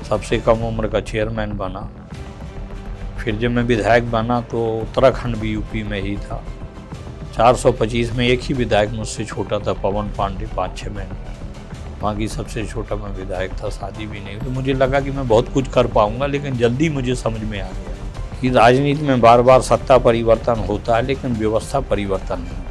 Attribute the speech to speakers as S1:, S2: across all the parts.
S1: सबसे कम उम्र का चेयरमैन बना। फिर जब मैं विधायक बना तो उत्तराखंड भी यूपी में ही था। 425 में एक ही विधायक मुझसे छोटा था, पवन पांडे, 5-6 महीने। बाकी सबसे छोटा मैं विधायक था, शादी भी नहीं। तो मुझे लगा कि मैं बहुत कुछ कर पाऊंगा, लेकिन जल्दी मुझे समझ में आ गया कि राजनीति में बार बार सत्ता परिवर्तन होता है, लेकिन व्यवस्था परिवर्तन नहीं होता।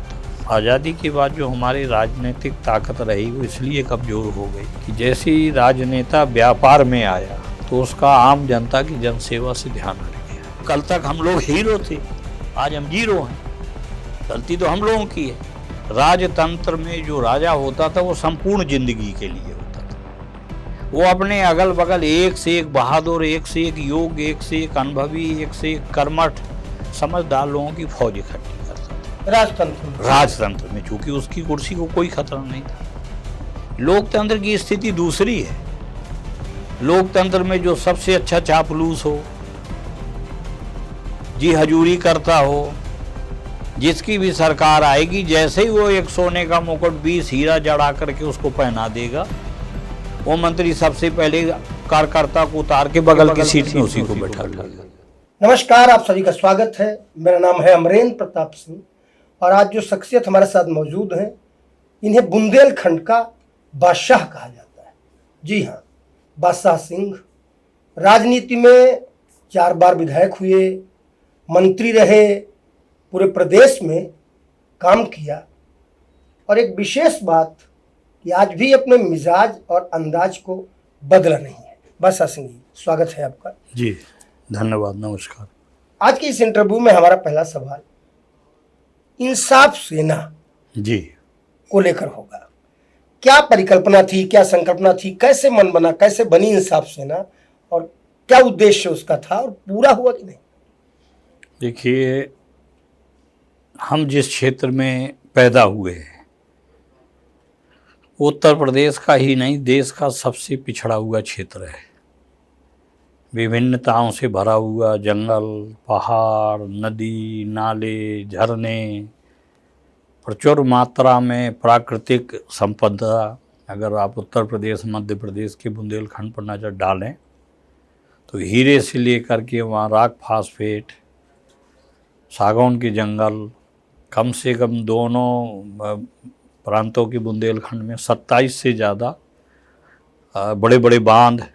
S1: आज़ादी के बाद जो हमारी राजनीतिक ताकत रही वो इसलिए कमज़ोर हो गई कि जैसे ही राजनेता व्यापार में आया तो उसका आम जनता की जनसेवा से ध्यान हट गया। कल तक हम लोग हीरो थे, आज हम जीरो हैं। गलती तो हम लोगों की है। राजतंत्र में जो राजा होता था वो संपूर्ण जिंदगी के लिए होता था। वो अपने अगल बगल एक से एक बहादुर, एक से एक योग्य, एक से एक अनुभवी, एक से एक कर्मठ, समझदार लोगों की फौज इकट्ठी करता था राजतंत्र में, चूंकि उसकी कुर्सी को कोई खतरा नहीं था। लोकतंत्र की स्थिति दूसरी है। लोकतंत्र में जो सबसे अच्छा चापलूस हो, जी हजूरी करता हो, जिसकी भी सरकार आएगी, जैसे ही वो एक सोने का मुकुट 20 हीरा जड़ा करके उसको पहना देगा, वो मंत्री सबसे पहले कार्यकर्ता को उतार के बगल की सीट में उसी को बैठा देगा।
S2: नमस्कार, आप सभी का स्वागत है। मेरा नाम है अमरेंद्र प्रताप सिंह और आज जो शख्सियत हमारे साथ मौजूद हैं, इन्हें बुंदेलखंड का बादशाह कहा जाता है। जी हाँ, बादशाह सिंह राजनीति में 4 बार विधायक हुए, मंत्री रहे, पूरे प्रदेश में काम किया। और एक विशेष बात कि आज भी अपने मिजाज और अंदाज को बदला नहीं है। बादशाह सिंह जी, स्वागत है आपका।
S1: जी धन्यवाद, नमस्कार।
S2: आज की इस इंटरव्यू में हमारा पहला सवाल इंसाफ सेना
S1: जी
S2: को लेकर होगा। क्या परिकल्पना थी, क्या संकल्पना थी, कैसे मन बना, कैसे बनी इंसाफ सेना और क्या उद्देश्य उसका था और पूरा हुआ कि नहीं?
S1: देखिए, हम जिस क्षेत्र में पैदा हुए हैं, उत्तर प्रदेश का ही नहीं, देश का सबसे पिछड़ा हुआ क्षेत्र है। विभिन्नताओं से भरा हुआ जंगल, पहाड़, नदी, नाले, झरने, प्रचुर मात्रा में प्राकृतिक संपदा। अगर आप उत्तर प्रदेश, मध्य प्रदेश के बुंदेलखंड पर नज़र डालें तो हीरे से लेकर के वहाँ रॉक फास्फेट, सागौन के जंगल, कम से कम दोनों प्रांतों के बुंदेलखंड में 27 से ज़्यादा बड़े बड़े बांध,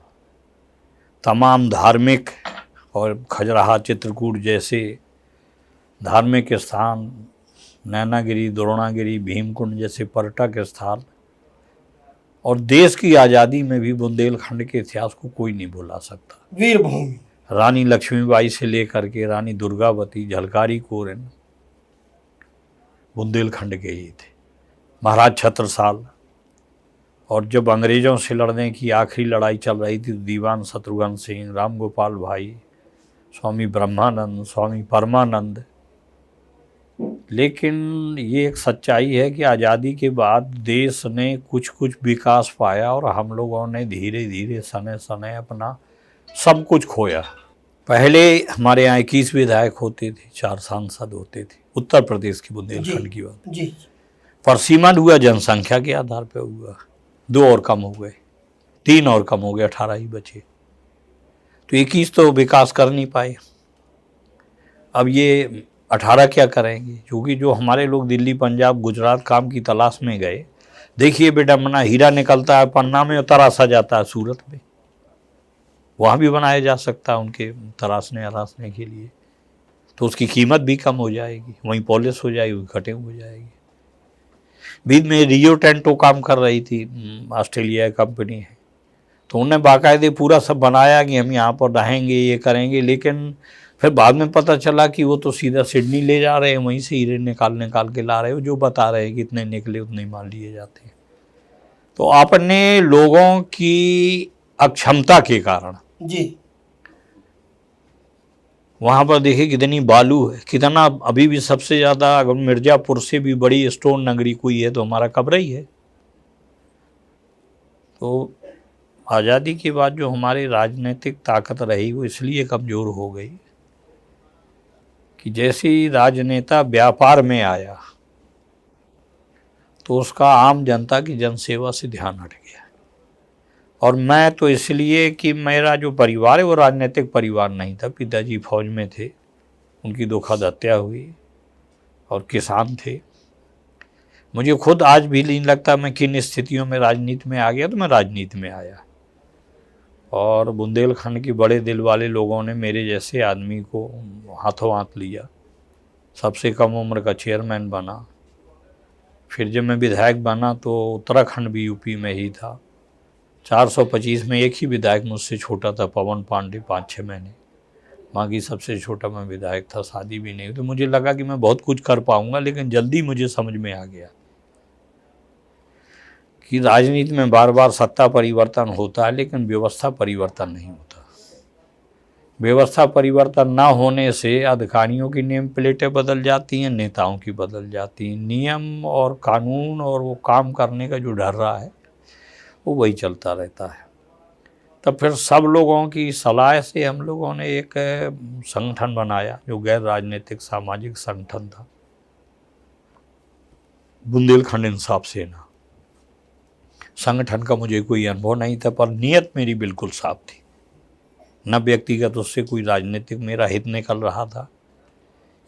S1: तमाम धार्मिक और खजुराहो, चित्रकूट जैसे धार्मिक स्थान, नैनागिरी, द्रोणागिरी, भीमकुंड जैसे पर्यटक स्थल। और देश की आज़ादी में भी बुंदेलखंड के इतिहास को कोई नहीं भुला सकता।
S2: वीर भूमि,
S1: रानी लक्ष्मीबाई से लेकर के रानी दुर्गावती, झलकारी कोरन बुंदेलखंड के ही थे। महाराज छत्रसाल, और जब अंग्रेज़ों से लड़ने की आखिरी लड़ाई चल रही थी तो दीवान शत्रुघ्न सिंह, राम गोपाल भाई, स्वामी ब्रह्मानंद, स्वामी परमानंद। लेकिन ये एक सच्चाई है कि आज़ादी के बाद देश ने कुछ कुछ विकास पाया और हम लोगों ने धीरे धीरे सने सने अपना सब कुछ खोया। पहले हमारे यहाँ 21 विधायक होते थे, 4 सांसद होते थे, उत्तर प्रदेश की बुंदेलखंड की बात
S2: जी।
S1: पर सीमन हुआ जनसंख्या के आधार पे हुआ। 2 और कम हो गए, 3 और कम हो गए, 18 ही बचे। तो 21 तो विकास कर नहीं पाए। अब ये 18 क्या करेंगे? क्योंकि जो हमारे लोग दिल्ली, पंजाब, गुजरात काम की तलाश में गए, देखिए बेटा, मना हीरा निकलता है पन्ना में और तराशा जाता है सूरत में, वहाँ भी बनाया जा सकता है उनके तराशने अराशने के लिए, तो उसकी कीमत भी कम हो जाएगी, वहीं पॉलिश हो जाएगी, कटिंग हो जाएगी। बीच में रियो टेंटो काम कर रही थी, ऑस्ट्रेलिया की कंपनी है, तो उन्होंने बाकायदे पूरा सब बनाया कि हम यहाँ पर रहेंगे, ये करेंगे। लेकिन फिर बाद में पता चला कि वो तो सीधा सिडनी ले जा रहे हैं, वहीं से हीरे निकाल के ला रहे हो, जो बता रहे हैं कि इतने निकले उतने माल लिए जाते हैं। तो अपने लोगों की अक्षमता के कारण
S2: जी,
S1: वहाँ पर देखिए कितनी बालू है, कितना। अभी भी सबसे ज़्यादा अगर मिर्ज़ापुर से भी बड़ी स्टोन नगरी कोई है तो हमारा कबरई है। तो आज़ादी के बाद जो हमारी राजनीतिक ताकत रही वो इसलिए कमज़ोर हो गई कि जैसे ही राजनेता व्यापार में आया तो उसका आम जनता की जनसेवा से ध्यान हट गया। और मैं तो इसलिए कि मेरा जो परिवार है वो राजनीतिक परिवार नहीं था। पिताजी फौज में थे, उनकी दुखद हत्या हुई, और किसान थे। मुझे खुद आज भी नहीं लगता मैं किन स्थितियों में राजनीति में आ गया, तो मैं राजनीति में आया। और बुंदेलखंड के बड़े दिल वाले लोगों ने मेरे जैसे आदमी को हाथों हाथ लिया, सबसे कम उम्र का चेयरमैन बना। फिर जब मैं विधायक बना तो उत्तराखंड भी यूपी में ही था। 425 में एक ही विधायक मुझसे छोटा था, पवन पांडे, 5-6 महीने। बाकी सबसे छोटा मैं विधायक था, शादी भी नहीं हुई। तो मुझे लगा कि मैं बहुत कुछ कर पाऊंगा, लेकिन जल्दी मुझे समझ में आ गया कि राजनीति में बार बार सत्ता परिवर्तन होता है, लेकिन व्यवस्था परिवर्तन नहीं होता। व्यवस्था परिवर्तन ना होने से अधिकारियों की नेम प्लेटें बदल जाती हैं, नेताओं की बदल जाती हैं। नियम और कानून और वो काम करने का जो ढर्रा है वो वही चलता रहता है। तब फिर सब लोगों की सलाह से हम लोगों ने एक संगठन बनाया जो गैर राजनीतिक सामाजिक संगठन था, बुंदेलखंड इंसाफ सेना। संगठन का मुझे कोई अनुभव नहीं था, पर नीयत मेरी बिल्कुल साफ थी। न व्यक्तिगत उससे कोई राजनीतिक मेरा हित निकल रहा था।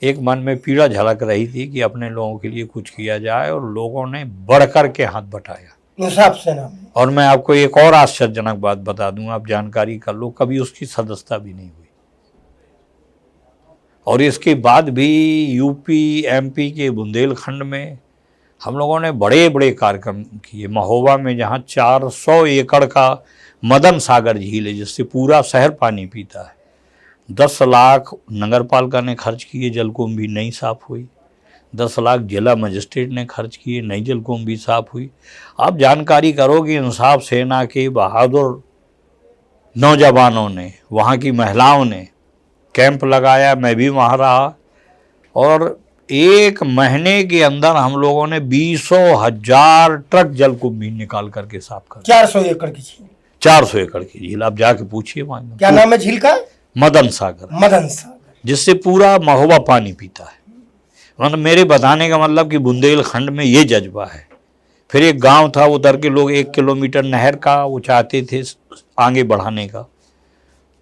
S1: एक मन में पीड़ा झलक रही थी कि अपने लोगों के लिए कुछ किया जाए, और लोगों ने बढ़कर के हाथ बटाया
S2: इंसाफ सेना में।
S1: और मैं आपको एक और आश्चर्यजनक बात बता दूं, आप जानकारी कर लो, कभी उसकी सदस्यता भी नहीं हुई। और इसके बाद भी यूपी एमपी के बुंदेलखंड में हम लोगों ने बड़े बड़े कार्यक्रम किए। महोबा में जहाँ 400 एकड़ का मदन सागर झील है, जिससे पूरा शहर पानी पीता है, 10 लाख नगर पालिका ने खर्च किए, जलकुंभी नहीं साफ हुई। 10 लाख जिला मजिस्ट्रेट ने खर्च किए, नई जलकुंभी साफ हुई। आप जानकारी करो कि इंसाफ सेना के बहादुर नौजवानों ने, वहाँ की महिलाओं ने कैंप लगाया, मैं भी वहाँ रहा, और 1 महीने के अंदर हम लोगों ने 20,000 ट्रक जलकुंभी निकाल करके साफ कर।
S2: 400 एकड़ की झील।
S1: 400 एकड़ की झील, आप जाके पूछिए वहाँ।
S2: क्या नाम है झील का?
S1: मदन सागर।
S2: मदन सागर,
S1: जिससे पूरा महोबा पानी पीता है। मतलब मेरे बताने का मतलब कि बुंदेलखंड में ये जज्बा है। फिर एक गांव था, उधर के लोग 1 किलोमीटर नहर का वो चाहते थे आगे बढ़ाने का,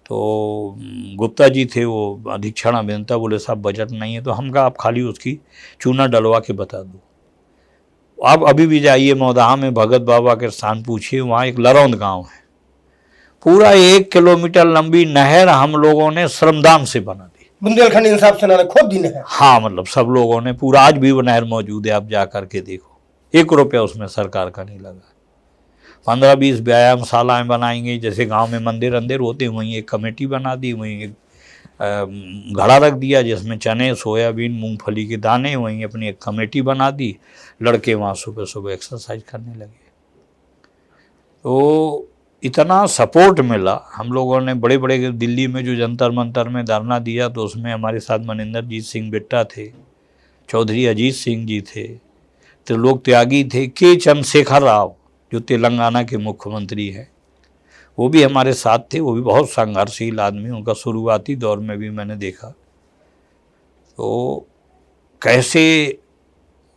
S1: तो गुप्ता जी थे वो अधीक्षण अभियंता, बोले साहब बजट नहीं है। तो हम कहा आप खाली उसकी चूना डलवा के बता दो। आप अभी भी जाइए मौदाहा में भगत बाबा के स्थान पूछिए, वहाँ एक लरौंद गांव है, पूरा 1 किलोमीटर लंबी नहर हम लोगों ने श्रमदान से बना दी।
S2: बुंदेलखंड इंसाफ सेना ने खोद दी नहर।
S1: हाँ, मतलब सब लोगों ने पूरा, आज भी वो नहर मौजूद है, आप जा करके देखो। 1 रुपया उसमें सरकार का नहीं लगा। 15-20 व्यायामशालाएँ बनाएंगे, जैसे गांव में मंदिर अंदिर होते, वहीं एक कमेटी बना दी, वहीं एक घड़ा रख दिया जिसमें चने, सोयाबीन, मूंगफली के दाने, वहीं अपनी एक कमेटी बना दी। लड़के वहाँ सुबह सुबह एक्सरसाइज करने लगे। तो इतना सपोर्ट मिला। हम लोगों ने बड़े बड़े, दिल्ली में जो जंतर मंतर में धरना दिया, तो उसमें हमारे साथ मनिंदरजीत सिंह बिट्टा थे, चौधरी अजीत सिंह जी थे, त्रिलोक त्यागी थे, के चंद्रशेखर राव जो तेलंगाना के मुख्यमंत्री हैं, वो भी हमारे साथ थे। वो भी बहुत संघर्षशील आदमी, उनका शुरुआती दौर में भी मैंने देखा। तो कैसे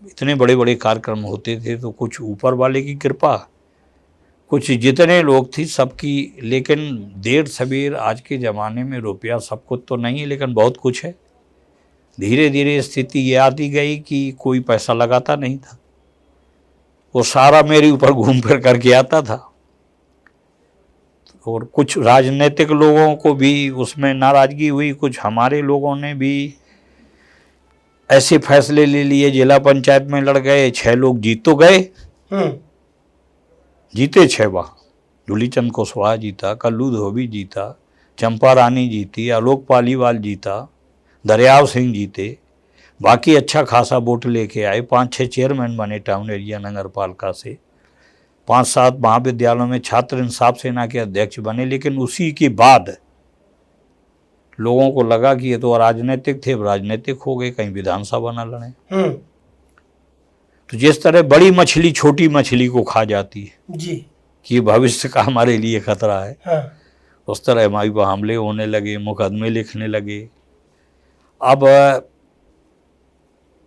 S1: इतने बड़े बड़े कार्यक्रम होते थे, तो कुछ ऊपर वाले की कृपा, कुछ जितने लोग थी सबकी। लेकिन देर सबेर आज के ज़माने में रुपया सब कुछ तो नहीं है, लेकिन बहुत कुछ है। धीरे धीरे स्थिति ये आती गई कि कोई पैसा लगाता नहीं था, वो सारा मेरे ऊपर घूम फिर करके आता था। और कुछ राजनीतिक लोगों को भी उसमें नाराज़गी हुई, कुछ हमारे लोगों ने भी ऐसे फैसले ले लिए, जिला पंचायत में लड़ गए, 6 लोग जीत तो गए, जीते 6 वहाँ। धूलीचंद कुशवाहा जीता, कल्लू धोबी जीता, चंपा रानी जीती, आलोक पालीवाल जीता, दरियाव सिंह जीते। बाकी अच्छा खासा वोट लेके आए। 5-6 चेयरमैन बने टाउन एरिया नगर पालिका से। 5-7 महाविद्यालयों में छात्र इंसाफ सेना के अध्यक्ष बने। लेकिन उसी के बाद लोगों को लगा कि ये तो राजनीतिक थे, राजनीतिक हो गए, कहीं विधानसभा न लड़े। तो जिस तरह बड़ी मछली छोटी मछली को खा जाती है
S2: जी,
S1: कि भविष्य का हमारे लिए खतरा है,
S2: हाँ।
S1: उस तरह हमारे पर हमले होने लगे, मुकदमे लिखने लगे। अब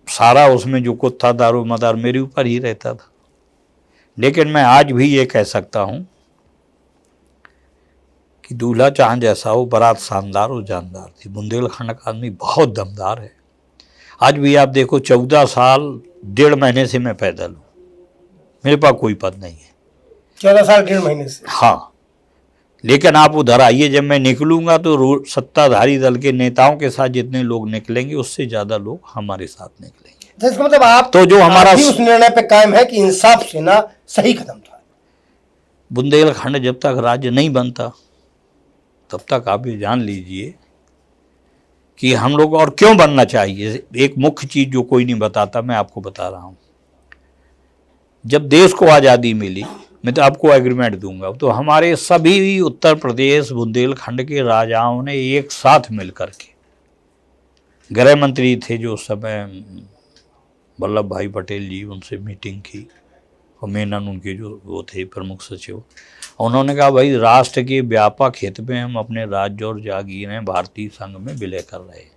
S1: सारा उसमें जो कुछ था दारो मदार मेरे ऊपर ही रहता था। लेकिन मैं आज भी ये कह सकता हूँ कि दूल्हा चांद जैसा हो, बारात शानदार और जानदार थी। बुंदेलखंड का आदमी बहुत दमदार है। आज भी आप देखो, 14 साल 1.5 महीने से मैं पैदल हूँ, मेरे पास कोई पद नहीं है।
S2: 14 साल 1.5 महीने से?
S1: हाँ, लेकिन आप उधर आइए, जब मैं निकलूंगा तो सत्ताधारी दल के नेताओं के साथ जितने लोग निकलेंगे उससे ज्यादा लोग हमारे साथ निकलेंगे।
S2: तो इसका मतलब आप
S1: तो जो हमारा
S2: उस निर्णय पे कायम है कि इंसाफ सेना सही कदम था।
S1: बुंदेलखंड जब तक राज्य नहीं बनता तब तक आप ये जान लीजिए कि हम लोग, और क्यों बनना चाहिए, एक मुख्य चीज जो कोई नहीं बताता, मैं आपको बता रहा हूं। जब देश को आज़ादी मिली, मैं तो आपको एग्रीमेंट दूंगा, तो हमारे सभी उत्तर प्रदेश बुंदेलखंड के राजाओं ने एक साथ मिलकर के, गृह मंत्री थे जो उस समय वल्लभ भाई पटेल जी, उनसे मीटिंग की, और मेनन उनके जो वो थे प्रमुख सचिव, उन्होंने कहा भाई राष्ट्र के व्यापक हित में हम अपने राज्य और जागीरें भारतीय संघ में विलय कर रहे हैं,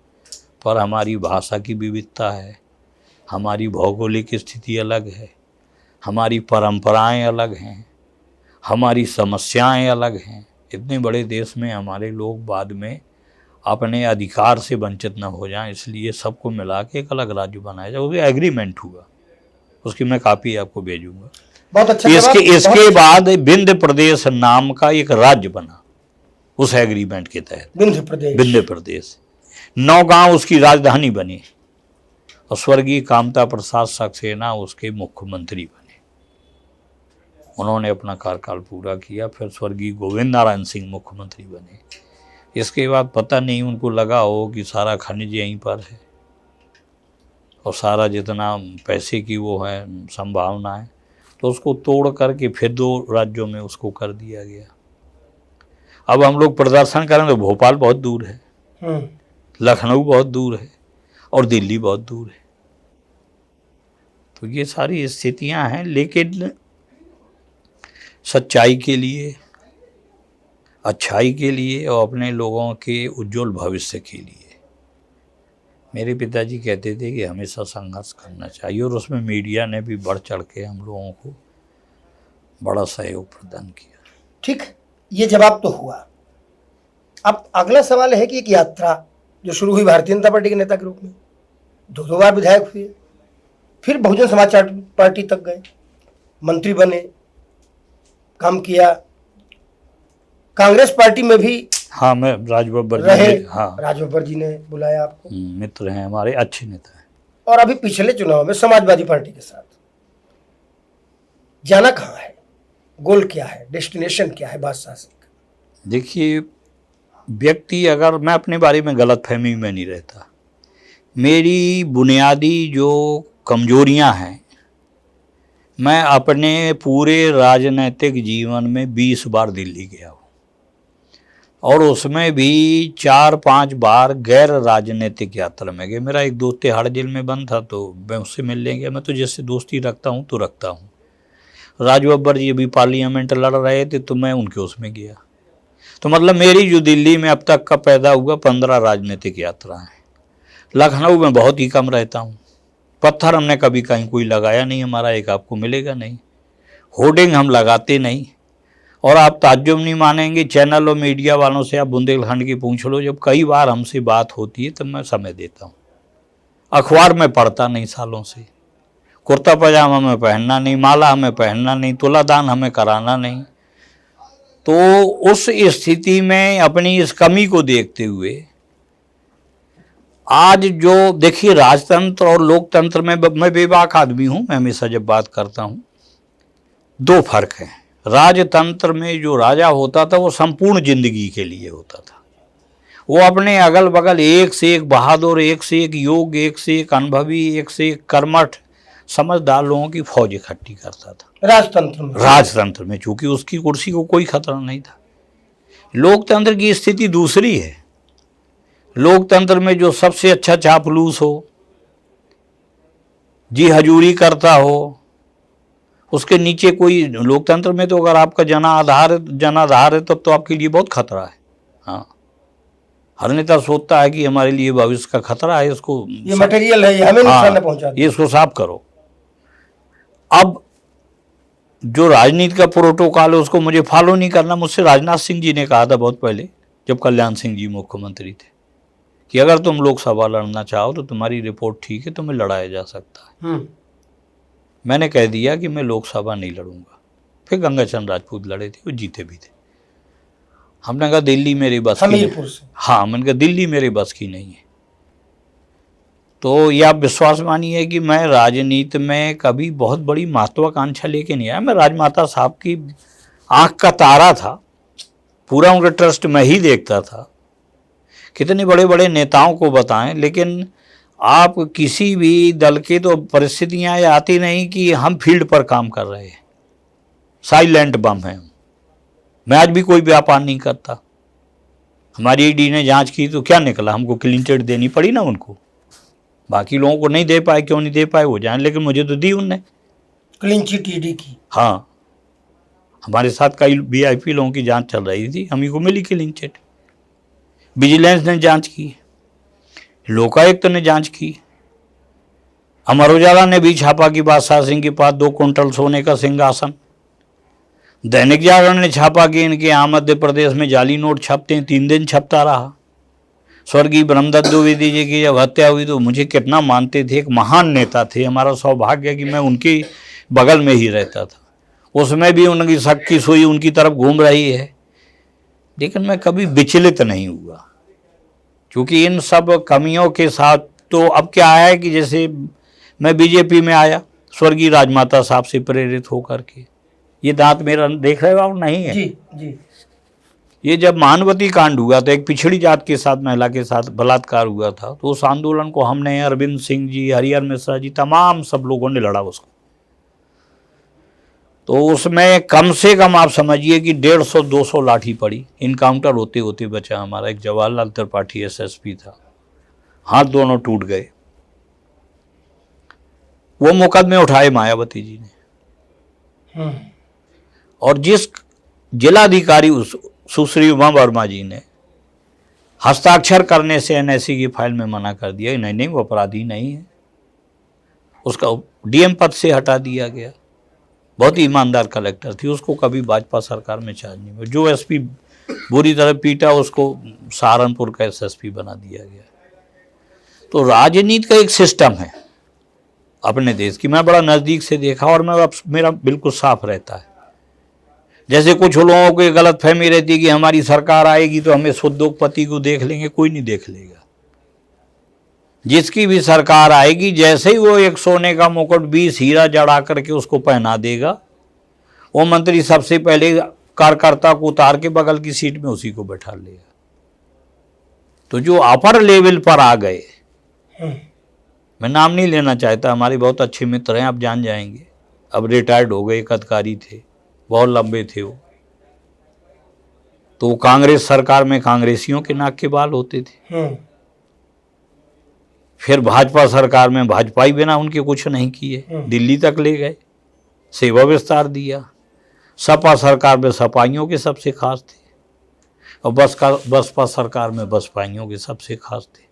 S1: पर हमारी भाषा की विविधता है, हमारी भौगोलिक स्थिति अलग है, हमारी परंपराएं अलग हैं, हमारी समस्याएं अलग हैं। इतने बड़े देश में हमारे लोग बाद में अपने अधिकार से वंचित न हो जाएं, इसलिए सबको मिला के एक अलग राज्य बनाया जाए। वो एग्रीमेंट हुआ, उसकी मैं कापी आपको भेजूंगा।
S2: बहुत अच्छा।
S1: इसके बाद विंध्य प्रदेश नाम का एक राज्य बना उस एग्रीमेंट के तहत, विंध्य प्रदेश। नौगांव उसकी राजधानी बनी, और स्वर्गीय कामता प्रसाद सक्सेना उसके मुख्यमंत्री बने। उन्होंने अपना कार्यकाल पूरा किया, फिर स्वर्गीय गोविंद नारायण सिंह मुख्यमंत्री बने। इसके बाद पता नहीं उनको लगा हो कि सारा खनिज यहीं पर है और सारा जितना पैसे की वो है संभावना है, तो उसको तोड़ करके फिर 2 राज्यों में उसको कर दिया गया। अब हम लोग प्रदर्शन करें तो भोपाल बहुत दूर है, लखनऊ बहुत दूर है, और दिल्ली बहुत दूर है। तो ये सारी स्थितियां हैं, लेकिन सच्चाई के लिए, अच्छाई के लिए और अपने लोगों के उज्जवल भविष्य के लिए मेरे पिताजी कहते थे कि हमेशा संघर्ष करना चाहिए, और उसमें मीडिया ने भी बढ़ चढ़ के हम लोगों को बड़ा सहयोग प्रदान किया।
S2: ठीक, ये जवाब तो हुआ। अब अगला सवाल है कि एक यात्रा जो शुरू हुई भारतीय जनता पार्टी के नेता के रूप में, 2 बार विधायक हुए, फिर बहुजन समाज पार्टी तक गए, मंत्री बने, काम किया, कांग्रेस पार्टी में भी।
S1: हाँ, मैं राजबब्बर
S2: रहे।
S1: हाँ,
S2: राजबब्बर जी ने बुलाया आपको,
S1: मित्र हैं हमारे, अच्छे नेता हैं।
S2: और अभी पिछले चुनाव में समाजवादी पार्टी के साथ जाना कहाँ है, गोल क्या है, डेस्टिनेशन क्या है बादशाह सिंह का?
S1: देखिए, व्यक्ति, अगर मैं अपने बारे में गलतफहमी में नहीं रहता, मेरी बुनियादी जो कमजोरियां हैं, मैं अपने पूरे राजनीतिक जीवन में 20 बार दिल्ली गया हूँ, और उसमें भी 4-5 बार गैर राजनीतिक यात्रा में गया। मेरा एक दोस्त तिहाड़ जेल में बंद था, तो मैं उससे मिलने गया। मैं तो जिससे दोस्ती रखता हूँ तो रखता हूँ। राजबब्बर जी अभी पार्लियामेंट लड़ रहे थे, तो मैं उनके उसमें गया। तो मतलब मेरी जो दिल्ली में अब तक का पैदा हुआ 15 राजनीतिक यात्रा है। लखनऊ में बहुत ही कम रहता हूँ। पत्थर हमने कभी कहीं कोई लगाया नहीं, हमारा एक आपको मिलेगा नहीं। होर्डिंग हम लगाते नहीं, और आप ताज्जुब नहीं मानेंगे, चैनल और मीडिया वालों से आप बुंदेलखंड की पूछ लो, जब कई बार हमसे बात होती है तब मैं समय देता हूँ। अखबार में पढ़ता नहीं सालों से, कुर्ता पजामा हमें पहनना नहीं, माला हमें पहनना नहीं, तुलादान हमें कराना नहीं। तो उस स्थिति में अपनी इस कमी को देखते हुए आज जो देखिए, राजतंत्र और लोकतंत्र में मैं बेबाक आदमी हूँ, मैं हमेशा जब बात करता हूँ 2 फर्क है। राजतंत्र में जो राजा होता था वो संपूर्ण जिंदगी के लिए होता था। वो अपने अगल बगल एक से एक बहादुर, एक से एक योग्य, एक से एक अनुभवी, एक से एक कर्मठ समझदार लोगों की फौज इकट्ठी करता था राजतंत्र में, चूंकि उसकी कुर्सी को कोई खतरा नहीं था। लोकतंत्र की स्थिति दूसरी है। लोकतंत्र में जो सबसे अच्छा चापलूस हो, जी हजूरी करता हो, उसके नीचे कोई, लोकतंत्र में तो अगर आपका जनाधार है तब तो आपके लिए बहुत खतरा है। हाँ, हर नेता सोचता है कि हमारे लिए भविष्य का खतरा है, इसको,
S2: ये मटेरियल है, ये हमें नुकसान न पहुंचा दे,
S1: ये इसको साफ करो। अब जो राजनीति का प्रोटोकॉल है उसको मुझे फॉलो नहीं करना। मुझसे राजनाथ सिंह जी ने कहा था बहुत पहले, जब कल्याण सिंह जी मुख्यमंत्री थे, कि अगर तुम लोकसभा लड़ना चाहो तो तुम्हारी रिपोर्ट ठीक है, तुम्हें लड़ाया जा सकता है। मैंने कह दिया कि मैं लोकसभा नहीं लड़ूंगा। फिर गंगाचंद राजपूत लड़े थे, वो जीते भी थे। हमने कहा दिल्ली मेरी बस की
S2: हमीरपुर से।
S1: हाँ, मैंने कहा दिल्ली मेरी बस की नहीं है। तो ये आप विश्वास मानिए कि मैं राजनीति में कभी बहुत बड़ी महत्वाकांक्षा लेके नहीं आया। मैं राजमाता साहब की आंख का तारा था, पूरा उनका ट्रस्ट मैं ही देखता था। कितने बड़े बड़े नेताओं को बताएं, लेकिन आप किसी भी दल के तो परिस्थितियां ये आती नहीं कि हम फील्ड पर काम कर रहे हैं, साइलेंट बम है। मैं आज भी कोई व्यापार नहीं करता। हमारी ईडी ने जांच की तो क्या निकला, हमको क्लीन चिट देनी पड़ी ना उनको। बाकी लोगों को नहीं दे पाए, क्यों नहीं दे पाए वो जाने, लेकिन मुझे तो दी उनने
S2: क्लीन चिट ईडी की।
S1: हाँ, हमारे साथ कई वीआईपी लोगों की जांच चल रही थी, हम ही को मिली क्लीन चिट। विजिलेंस ने जांच की, लोकायुक्त ने जांच की, अमर उजाला ने भी छापा कि बादशाह सिंह के पास 2 कुंटल सोने का सिंहासन। दैनिक जागरण ने छापा कि इनके यहाँ मध्य प्रदेश में जाली नोट छपते हैं, 3 दिन छपता रहा। स्वर्गीय ब्रह्मदत्त द्विवेदी जी की जब हत्या हुई तो मुझे कितना मानते थे, एक महान नेता थे। हमारा सौभाग्य कि मैं उनके बगल में ही रहता था। उसमें भी उनकी शक की सुई उनकी तरफ घूम रही है, लेकिन मैं कभी विचलित नहीं हुआ, क्योंकि इन सब कमियों के साथ तो अब क्या है कि जैसे मैं बीजेपी में आया स्वर्गीय राजमाता साहब से प्रेरित होकर के। ये दांत मेरा देख रहे हो आप, नहीं है
S2: जी जी।
S1: ये जब महानवती कांड हुआ था, एक पिछड़ी जात के साथ महिला के साथ बलात्कार हुआ था, तो उस आंदोलन को हमने, अरविंद सिंह जी, हरिहर मिश्रा जी, तमाम सब लोगों ने लड़ा उसको। तो उसमें कम से कम आप समझिए कि 150-200 लाठी पड़ी। इनकाउंटर होते होते बचा हमारा एक जवाहरलाल त्रिपाठी एसएसपी था, हाथ दोनों टूट गए। वो मुकदमे उठाए मायावती जी ने, और जिस जिलाधिकारी सुश्री उमा वर्मा जी ने हस्ताक्षर करने से एनआईसी की फाइल में मना कर दिया, नहीं वो अपराधी नहीं है, उसका डीएम पद से हटा दिया गया। बहुत ही ईमानदार कलेक्टर थी, उसको कभी भाजपा सरकार में चार्ज नहीं हुआ। जो एसपी बुरी तरह पीटा उसको सहारनपुर का एसएसपी बना दिया गया। तो राजनीति का एक सिस्टम है अपने देश की, मैं बड़ा नज़दीक से देखा, और मैं अब मेरा बिल्कुल साफ रहता है। जैसे कुछ लोगों को गलत फहमी रहती है कि हमारी सरकार आएगी तो हमें उद्योगपति को देख लेंगे, कोई नहीं देख लेगा। जिसकी भी सरकार आएगी, जैसे ही वो एक सोने का मुकुट 20 हीरा जड़ा करके उसको पहना देगा, वो मंत्री सबसे पहले कार्यकर्ता को उतार के बगल की सीट में उसी को बैठा लेगा। तो जो अपर लेवल पर आ गए, मैं नाम नहीं लेना चाहता, हमारे बहुत अच्छे मित्र हैं, आप जान जाएंगे, अब रिटायर्ड हो गए, एक अधिकारी थे, बहुत लंबे थे वो। तो कांग्रेस सरकार में कांग्रेसियों के नाक के बाल होते थे, फिर भाजपा सरकार में भाजपाई बिना उनके कुछ नहीं किए, दिल्ली तक ले गए, सेवा विस्तार दिया। सपा सरकार में सपाइयों के सबसे खास थे, और बसपा सरकार में बसपाइयों के सबसे खास थे।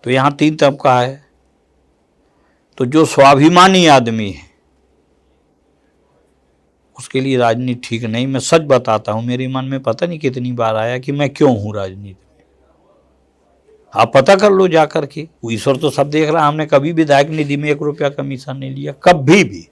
S1: तो यहाँ 3 तबका है। तो जो स्वाभिमानी आदमी है उसके लिए राजनीति ठीक नहीं। मैं सच बताता हूँ, मेरे मन में पता नहीं कितनी बार आया कि मैं क्यों हूँ राजनीति में। आप पता कर लो जा कर के, ईश्वर तो सब देख रहा। हमने कभी विधायक निधि में 1 रुपया कमीशन नहीं लिया, कभी भी।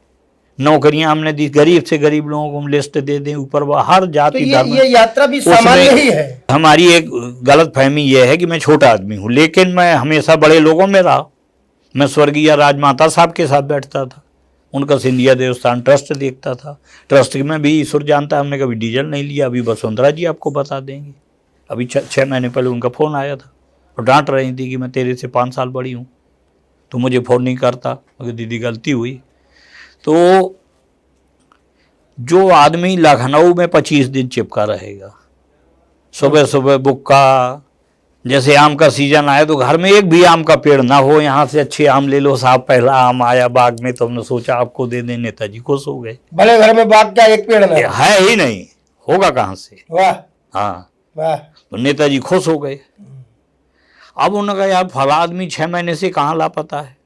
S1: नौकरियां हमने दी, गरीब से गरीब लोगों को हम लिस्ट दे दें, ऊपर हर जाति
S2: तो ये यात्रा भी सामान्य ही है।
S1: हमारी एक गलत फहमी यह है कि मैं छोटा आदमी हूँ, लेकिन मैं हमेशा बड़े लोगों में रहा। मैं स्वर्गीय राजमाता साहब के साथ बैठता था, उनका सिंधिया देवस्थान ट्रस्ट देखता था। ट्रस्ट में भी ईश्वर जानता है हमने कभी डीजल नहीं लिया। अभी वसुंधरा जी आपको बता देंगे, अभी 6 महीने पहले उनका फ़ोन आया था और डांट रही थी कि मैं तेरे से 5 साल बड़ी हूँ, तो मुझे फ़ोन नहीं करता। मगर दीदी गलती हुई। तो जो आदमी लखनऊ में 25 दिन चिपका रहेगा, सुबह सुबह बुक्का, जैसे आम का सीजन आया तो घर में एक भी आम का पेड़ ना हो, यहाँ से अच्छे आम ले लो साहब, पहला आम आया बाग में तो हमने सोचा आपको दे दें। नेताजी खुश हो गए।
S2: भले घर में बाग का एक पेड़ ना
S1: है ही नहीं, होगा कहाँ से।
S2: वाह
S1: हाँ
S2: वाह।
S1: तो नेताजी खुश हो गए। अब उन्होंने कहा यार फला आदमी 6 महीने से कहाँ लापता है।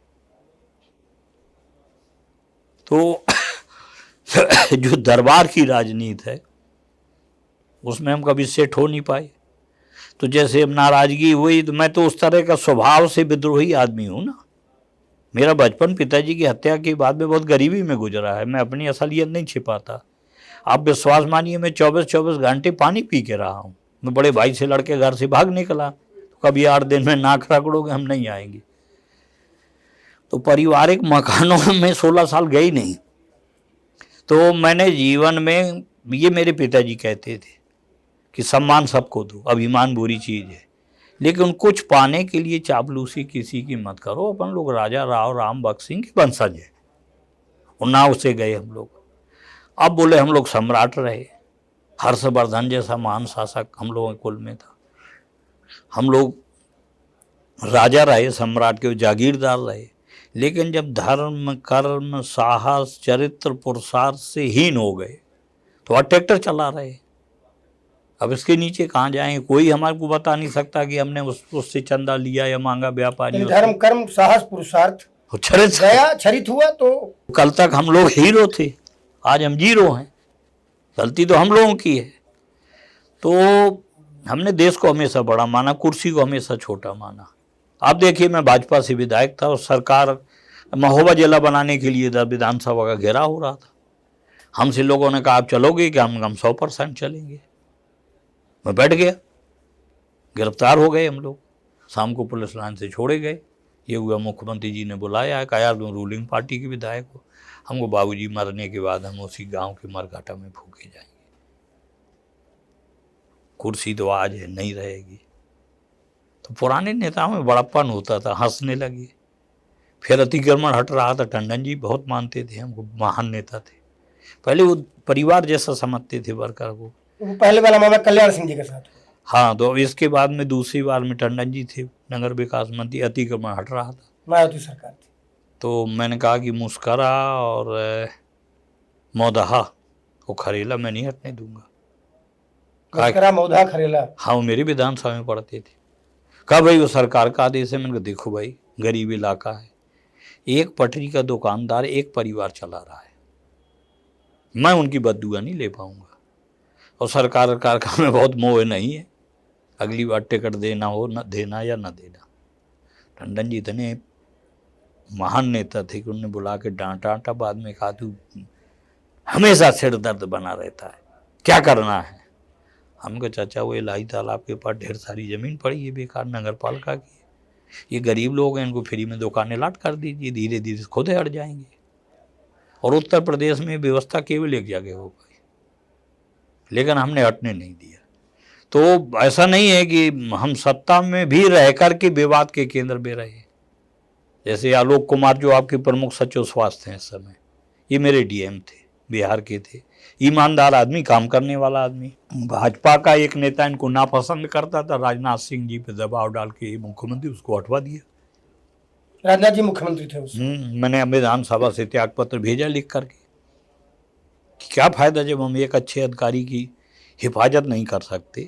S1: तो जो दरबार की राजनीति है उसमें हम कभी सेट हो नहीं पाए। तो जैसे अब नाराजगी हुई, तो मैं तो उस तरह का स्वभाव से विद्रोही आदमी हूँ ना। मेरा बचपन पिताजी की हत्या के बाद में बहुत गरीबी में गुजरा है, मैं अपनी असलियत नहीं छिपाता। आप विश्वास मानिए, मैं 24-24 घंटे पानी पी के रहा हूँ। मैं बड़े भाई से लड़के घर से भाग निकला, तो कभी 8 दिन में नाक रगड़ोगे हम नहीं आएंगे। तो पारिवारिक मकानों में 16 साल गए नहीं। तो मैंने जीवन में, ये मेरे पिताजी कहते थे कि सम्मान सबको दो, अभिमान बुरी चीज़ है, लेकिन कुछ पाने के लिए चापलूसी किसी की मत करो। अपन लोग राजा राव राम बख्श सिंह के वंशज है, उन्नाव से गए हम लोग। अब बोले हम लोग सम्राट रहे, हर्षवर्धन जैसा महान शासक हम लोगों के कुल में था। हम लोग राजा रहे, सम्राट के जागीरदार रहे, लेकिन जब धर्म कर्म साहस चरित्र पुरुषार्थ से हीन हो गए तो अब ट्रैक्टर चला रहे। अब इसके नीचे कहाँ जाएंगे? कोई हमारे को बता नहीं सकता कि हमने उससे चंदा लिया या मांगा व्यापारी।
S2: धर्म कर्म साहस पुरुषार्थ गया छरित हुआ तो
S1: कल तक हम लोग हीरो थे, आज हम जीरो हैं। गलती तो हम लोगों की है। तो हमने देश को हमेशा बड़ा माना, कुर्सी को हमेशा छोटा माना। आप देखिए, मैं भाजपा से विधायक था और सरकार महोबा जिला बनाने के लिए विधानसभा का घेराव हो रहा था। हमसे लोगों ने कहा आप चलोगे कि हम 100% चलेंगे। मैं बैठ गया, गिरफ्तार हो गए हम लोग, शाम को पुलिस लाइन से छोड़े गए। ये हुआ मुख्यमंत्री जी ने बुलाया, कहा यार तुम रूलिंग पार्टी के विधायक हो, हमको बाबूजी मरने के बाद हम उसी गांव के मरघाटा में फूके जाएंगे। कुर्सी तो आज है, नहीं रहेगी। तो पुराने नेताओं में बड़प्पन होता था, हंसने लगे। फिर अतिक्रमण हट रहा था, टंडन जी बहुत मानते थे हमको, महान नेता थे। पहले वो परिवार जैसा समझते थे वर्कर को।
S2: पहले वाला मामला कल्याण सिंह जी के साथ।
S1: हाँ, तो इसके बाद में दूसरी बार में टंडन जी थे नगर विकास मंत्री, अतिक्रमण हट रहा था,
S2: मायावती सरकार थी।
S1: तो मैंने कहा कि मुस्करा और मौदहा को खरेला मैं नहीं हटने दूंगा।
S2: मुस्करा मौदहा खरेला,
S1: हाँ, वो मेरी विधानसभा में पढ़ते थे। कहा भाई वो सरकार का आदेश है। मैंने कहा देखो भाई, गरीब इलाका है, एक पटरी का दुकानदार एक परिवार चला रहा है, मैं उनकी बददुआ नहीं ले पाऊंगा। और सरकार का में बहुत मोह नहीं है, अगली बार टिकट देना हो न देना या न देना। टंडन जी इतने महान नेता थे कि उन्होंने बुला के डांटा, बाद में कहा तू हमेशा सिर दर्द बना रहता है, क्या करना है? हम कहा चाचा वो इलाही तालाब के पास ढेर सारी ज़मीन पड़ी है बेकार, नगर पालिका की, ये गरीब लोग हैं, इनको फ्री में दुकानें लाट कर दीजिए, धीरे धीरे खुद हट जाएंगे। और उत्तर प्रदेश में व्यवस्था केवल एक जगह हो पाई, लेकिन हमने हटने नहीं दिया। तो ऐसा नहीं है कि हम सत्ता में भी रह कर के विवाद के केंद्र में रहे। जैसे आलोक कुमार जो आपके प्रमुख सचिव स्वास्थ्य हैं इस समय, ये मेरे डीएम थे, बिहार के थे, ईमानदार आदमी, काम करने वाला आदमी। भाजपा का एक नेता इनको नापसंद करता था, राजनाथ सिंह जी पे दबाव डाल के मुख्यमंत्री उसको हटवा दिया।
S2: राजनाथ जी मुख्यमंत्री थे उस
S1: मैंने विधानसभा से त्याग पत्र भेजा लिख करके कि क्या फायदा जब हम एक अच्छे अधिकारी की हिफाजत नहीं कर सकते।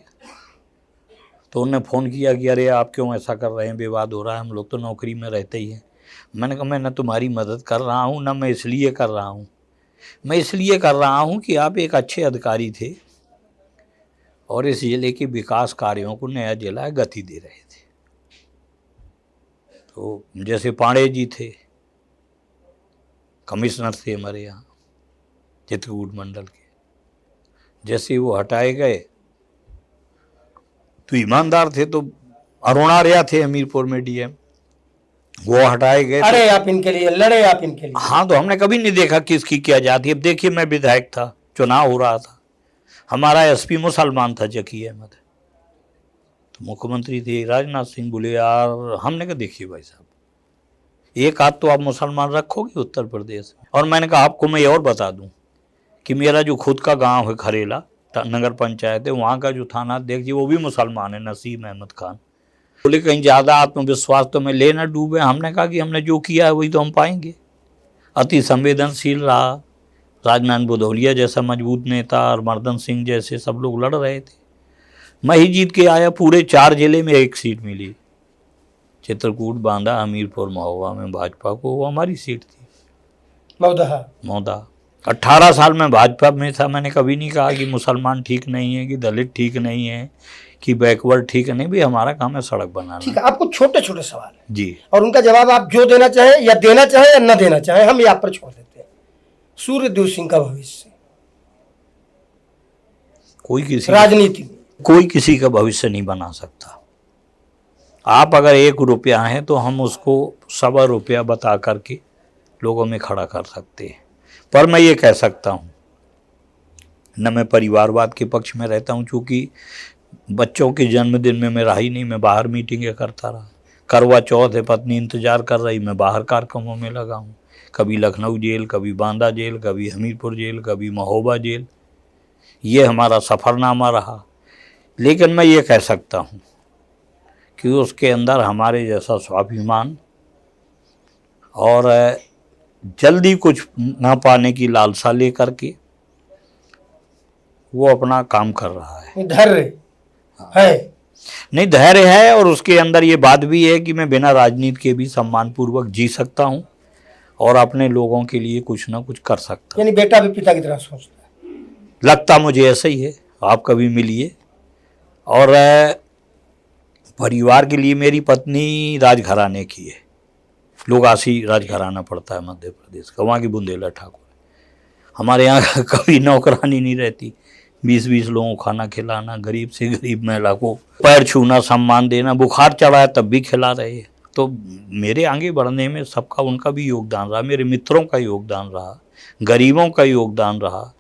S1: तो उन्होंने फ़ोन किया कि अरे आप क्यों ऐसा कर रहे हैं, विवाद हो रहा है, हम लोग तो नौकरी में रहते ही हैं। मैंने कहा मैं न तुम्हारी मदद कर रहा हूँ, न मैं इसलिए कर रहा हूँ, मैं इसलिए कर रहा हूँ कि आप एक अच्छे अधिकारी थे और इस जिले के विकास कार्यों को नया जिला गति दे रहे थे। तो जैसे पांडे जी थे, कमिश्नर थे हमारे यहाँ चित्रकूट मंडल के, जैसे वो हटाए गए तो ईमानदार थे। तो अरुणार्या थे हमीरपुर में डीएम, वो हटाए गए।
S2: अरे आप इनके लिए लड़े, आप इनके लिए।
S1: हाँ, तो हमने कभी नहीं देखा किसकी क्या जाती। अब देखिए, मैं विधायक था, चुनाव हो रहा था, हमारा एसपी मुसलमान था जकी अहमद, तो मुख्यमंत्री थे राजनाथ सिंह। बोले यार, हमने कहा देखिए भाई साहब, एक आध तो आप मुसलमान रखोगे उत्तर प्रदेश में। और मैंने कहा आपको मैं और बता दूं कि मेरा जो खुद का गांव है खरेला नगर पंचायत है, वहाँ का जो थाना देखिए वो भी मुसलमान है, नसीम अहमद खान। बोले कहीं ज़्यादा आत्मविश्वास तो मैं ले ना डूबे। हमने कहा कि हमने जो किया है वही तो हम पाएंगे। अति संवेदनशील रहा, राजनारायण बुधौलिया जैसा मजबूत नेता और मर्दन सिंह जैसे सब लोग लड़ रहे थे। मैं ही जीत के आया, पूरे 4 जिले में एक सीट मिली, चित्रकूट, बांदा, हमीरपुर, महोबा में भाजपा को, वो हमारी सीट थी, मौदा। 18 साल में भाजपा में था, मैंने कभी नहीं कहा कि मुसलमान ठीक नहीं है, कि दलित ठीक नहीं है, कि बैकवर्ड ठीक नहीं। भी हमारा काम है सड़क बनाना।
S2: ठीक है, आपको छोटे छोटे सवाल है
S1: जी,
S2: और उनका जवाब आप जो देना चाहें या देना चाहें या न देना चाहें, हम ये आप पर छोड़ देते हैं। सूर्यदेव सिंह का भविष्य राजनीति में
S1: कोई किसी का भविष्य नहीं बना सकता। आप अगर 1 रुपया है तो हम उसको 1.25 रुपया बता करके लोगों में खड़ा कर सकते हैं। पर मैं ये कह सकता हूँ, न मैं परिवारवाद के पक्ष में रहता हूँ, चूँकि बच्चों के जन्मदिन में मैं रहा ही नहीं, मैं बाहर मीटिंगें करता रहा। करवा चौथ है, पत्नी इंतजार कर रही, मैं बाहर कार्यक्रमों में लगा हूँ। कभी लखनऊ जेल, कभी बांदा जेल, कभी हमीरपुर जेल, कभी महोबा जेल, ये हमारा सफ़रनामा रहा। लेकिन मैं ये कह सकता हूँ कि उसके अंदर हमारे जैसा स्वाभिमान और जल्दी कुछ ना पाने की लालसा लेकर के वो अपना काम कर रहा है।
S2: धैर्य है,
S1: नहीं धैर्य है, और उसके अंदर ये बात भी है कि मैं बिना राजनीति के भी सम्मानपूर्वक जी सकता हूँ और अपने लोगों के लिए कुछ ना कुछ कर सकता हूँ।
S2: यानी बेटा भी पिता की तरह सोचता है।
S1: लगता मुझे ऐसा ही है। आप कभी मिलिए। और परिवार के लिए मेरी पत्नी राजघराने की है, लोगासी राजघराना पड़ता है मध्य प्रदेश का, वहाँ की बुंदेला ठाकुर। हमारे यहाँ कभी नौकरानी नहीं रहती। 20-20 लोगों को खाना खिलाना, गरीब से गरीब महिला को पैर छूना, सम्मान देना, बुखार चढ़ा है तब भी खिला रहे हैं। तो मेरे आगे बढ़ने में सबका, उनका भी योगदान रहा, मेरे मित्रों का योगदान रहा, गरीबों का योगदान रहा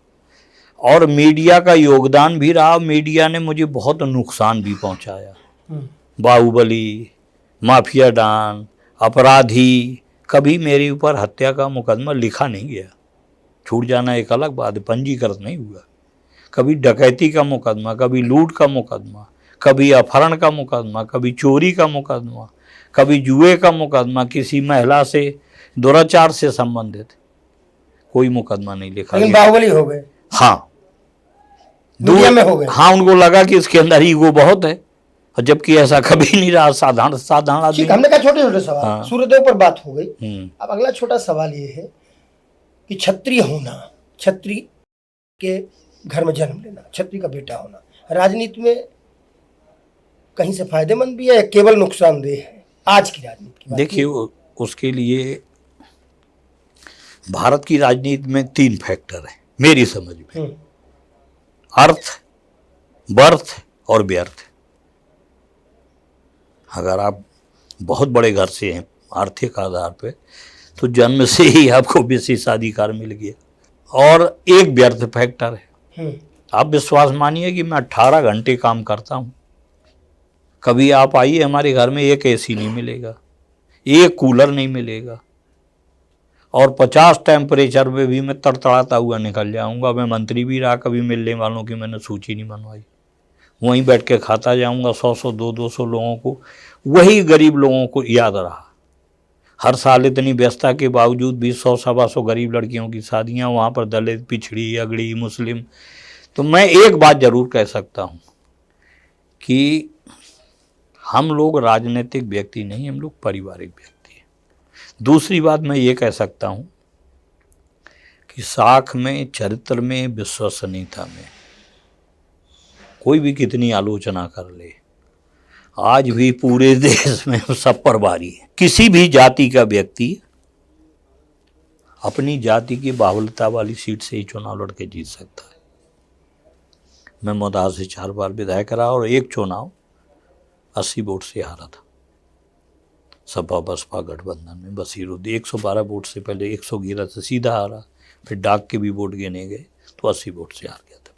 S1: और मीडिया का योगदान भी रहा। मीडिया ने मुझे बहुत नुकसान भी पहुंचाया। बाहुबली, माफिया डॉन, अपराधी, कभी मेरे ऊपर हत्या का मुकदमा लिखा नहीं गया। छूट जाना एक अलग बात है, पंजीकृत नहीं हुआ। कभी डकैती का मुकदमा, कभी लूट का मुकदमा, कभी अपहरण का मुकदमा, कभी चोरी का मुकदमा, कभी जुए का मुकदमा, किसी महिला से दुराचार से संबंधित कोई मुकदमा नहीं लिखा।
S2: लेकिन बाहुबली हो गए।
S1: हाँ,
S2: दुनिया में हो गए।
S1: हाँ, उनको लगा कि इसके अंदर ईगो बहुत है, और जबकि ऐसा कभी नहीं रहा। साधारण आदमी।
S2: हमने कहा छोटे छोटे सवाल।
S1: हाँ।
S2: सूर्यदेव पर बात हो गई। अब अगला छोटा सवाल ये है कि क्षत्रिय होना, क्षत्रिय के घर में जन्म लेना, क्षत्रिय का बेटा होना राजनीति में कहीं से फायदेमंद भी है या केवल नुकसानदेह है आज की राजनीति की?
S1: देखिए, उसके लिए भारत की राजनीति में 3 फैक्टर है मेरी समझ में: अर्थ, बर्थ और व्यर्थ। अगर आप बहुत बड़े घर से हैं आर्थिक आधार पे, तो जन्म से ही आपको विशेषाधिकार मिल गया। और एक व्यर्थ फैक्टर है। आप विश्वास मानिए कि मैं 18 घंटे काम करता हूँ, कभी आप आइए हमारे घर में, एक एसी नहीं मिलेगा, एक कूलर नहीं मिलेगा, और 50 टेम्परेचर में भी मैं तड़तड़ाता हुआ निकल जाऊंगा। मैं मंत्री भी रहा, कभी मिलने वालों की मैंने सूची नहीं बनवाई, वहीं बैठ के खाता जाऊंगा। 100-100, 200 लोगों को, वही गरीब लोगों को याद रहा। हर साल इतनी व्यस्तता के बावजूद भी 100-125 गरीब लड़कियों की शादियां, वहाँ पर दलित, पिछड़ी, अगड़ी, मुस्लिम। तो मैं एक बात जरूर कह सकता हूँ कि हम लोग राजनीतिक व्यक्ति नहीं, हम लोग पारिवारिक व्यक्ति हैं। दूसरी बात मैं ये कह सकता हूँ कि साख में, चरित्र में, विश्वसनीयता में कोई भी कितनी आलोचना कर ले, आज भी पूरे देश में सब पर भारी है। किसी भी जाति का व्यक्ति अपनी जाति की बाहुल्यता वाली सीट से ही चुनाव लड़ के जीत सकता है। मैं मोदार से 4 बार विधायक रहा और एक चुनाव 80 वोट से हारा था। सपा बसपा गठबंधन में बसीरुद्दीन 112 वोट से पहले 111 से सीधा हारा, फिर डाक के भी वोट गिने गए तो 80 वोट से हार गया था।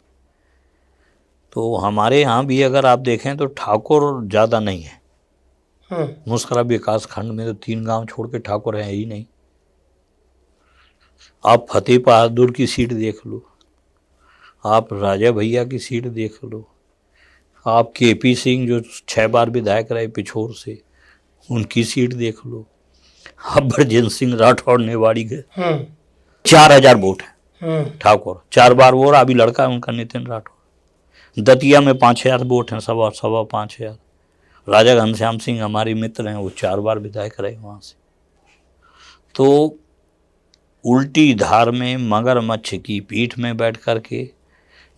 S1: तो हमारे यहाँ भी अगर आप देखें तो ठाकुर ज़्यादा नहीं है। मुस्करा विकास खंड में तो 3 गांव छोड़ के ठाकुर है ही नहीं। आप फतेह बहादुर की सीट देख लो, आप राजा भैया की सीट देख लो, आप केपी सिंह जो 6 बार विधायक रहे पिछोर से, उनकी सीट देख लो। आप ब्रजेंद्र सिंह राठौड़ नेवाड़ी के 4000 वोट है ठाकुर, 4 बार वो, अभी लड़का है उनका नितिन राठौड़। दतिया में 5000 वोट हैं, 5,500। राजा घनश्याम सिंह हमारे मित्र हैं, वो 4 बार विधायक रहे वहाँ से। तो उल्टी धार में मगरमच्छ की पीठ में बैठ कर के